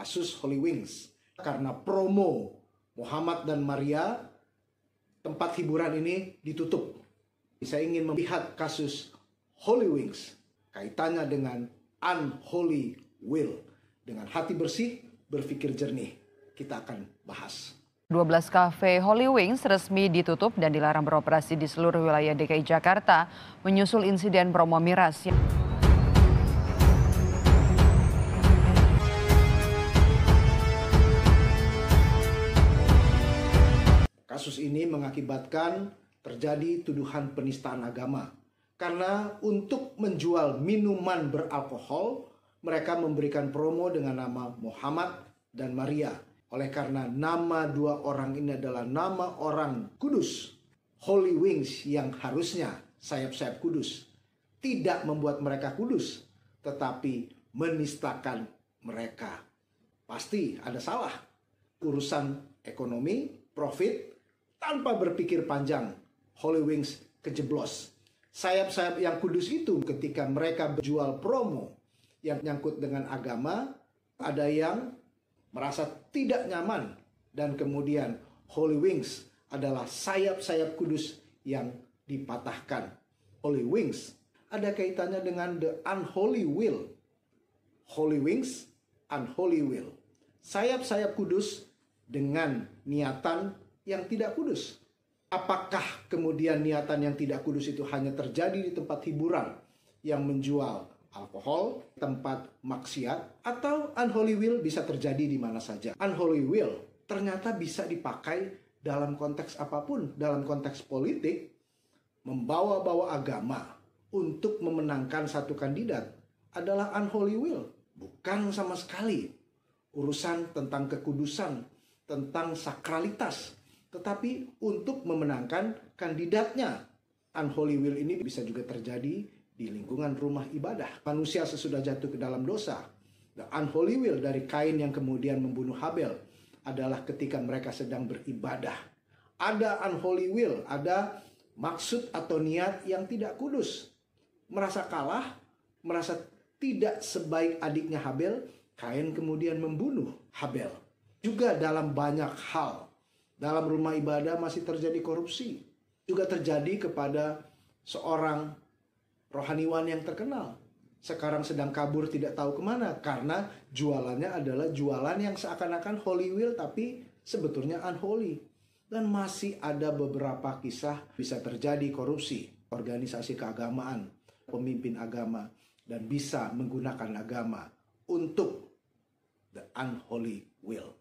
kasus Holy Wings. Karena promo Muhammad dan Maria, tempat hiburan ini ditutup. Saya ingin melihat kasus Holy Wings, kaitannya dengan unholy will. Dengan hati bersih, berpikir jernih, kita akan bahas. 12 kafe Holy Wings resmi ditutup dan dilarang beroperasi di seluruh wilayah DKI Jakarta menyusul insiden promo miras. Kasus ini mengakibatkan terjadi tuduhan penistaan agama. Karena untuk menjual minuman beralkohol, mereka memberikan promo dengan nama Muhammad dan Maria. Oleh karena nama dua orang ini adalah nama orang kudus, Holy Wings yang harusnya sayap-sayap kudus, tidak membuat mereka kudus, tetapi menistakan mereka. Pasti ada salah. Urusan ekonomi, profit, tanpa berpikir panjang, Holy Wings kejeblos. Sayap-sayap yang kudus itu ketika mereka berjual promo yang nyangkut dengan agama, ada yang merasa tidak nyaman, dan kemudian Holy Wings adalah sayap-sayap kudus yang dipatahkan. Holy Wings ada kaitannya dengan the unholy will. Holy Wings, unholy will. Sayap-sayap kudus dengan niatan yang tidak kudus. Apakah kemudian niatan yang tidak kudus itu hanya terjadi di tempat hiburan yang menjual alkohol, tempat maksiat, atau unholy will bisa terjadi di mana saja? Unholy will ternyata bisa dipakai dalam konteks apapun. Dalam konteks politik, membawa-bawa agama untuk memenangkan satu kandidat adalah unholy will. Bukan sama sekali urusan tentang kekudusan, tentang sakralitas, tetapi untuk memenangkan kandidatnya. Unholy will ini bisa juga terjadi di lingkungan rumah ibadah. Manusia sesudah jatuh ke dalam dosa. The unholy will dari Kain yang kemudian membunuh Habel adalah ketika mereka sedang beribadah. Ada unholy will, ada maksud atau niat yang tidak kudus. Merasa kalah, merasa tidak sebaik adiknya Habel, Kain kemudian membunuh Habel. Juga dalam banyak hal, dalam rumah ibadah masih terjadi korupsi. Juga terjadi kepada seorang rohaniwan yang terkenal. Sekarang sedang kabur tidak tahu kemana. Karena jualannya adalah jualan yang seakan-akan holy will tapi sebetulnya unholy. Dan masih ada beberapa kisah bisa terjadi korupsi. Organisasi keagamaan, pemimpin agama, dan bisa menggunakan agama untuk the unholy will.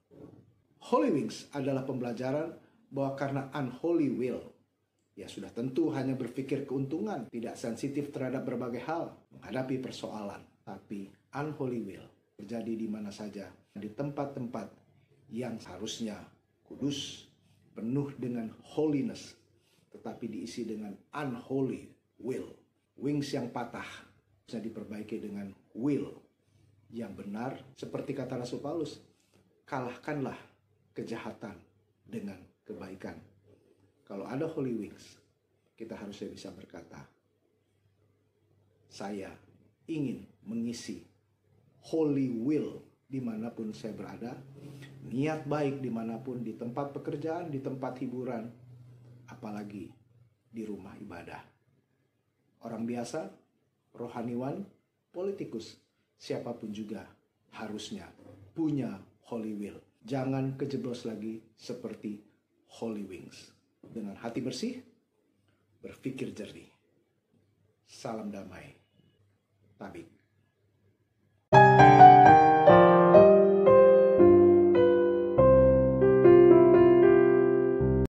Holy Wings adalah pembelajaran bahwa karena unholy will, ya sudah tentu hanya berpikir keuntungan, tidak sensitif terhadap berbagai hal, menghadapi persoalan. Tapi unholy will terjadi di mana saja, di tempat-tempat yang seharusnya kudus, penuh dengan holiness, tetapi diisi dengan unholy will. Wings yang patah bisa diperbaiki dengan will yang benar. Seperti kata Rasul Paulus, kalahkanlah kejahatan dengan kebaikan. Kalau ada Holy Wings, kita harusnya bisa berkata, saya ingin mengisi Holy Will dimanapun saya berada, niat baik dimanapun, di tempat pekerjaan, di tempat hiburan, apalagi di rumah ibadah. Orang biasa, rohaniwan, politikus, siapapun juga harusnya punya Holy Will. Jangan kejeblos lagi seperti Holy Wings. Dengan hati bersih, berpikir jernih. Salam damai. Tabik.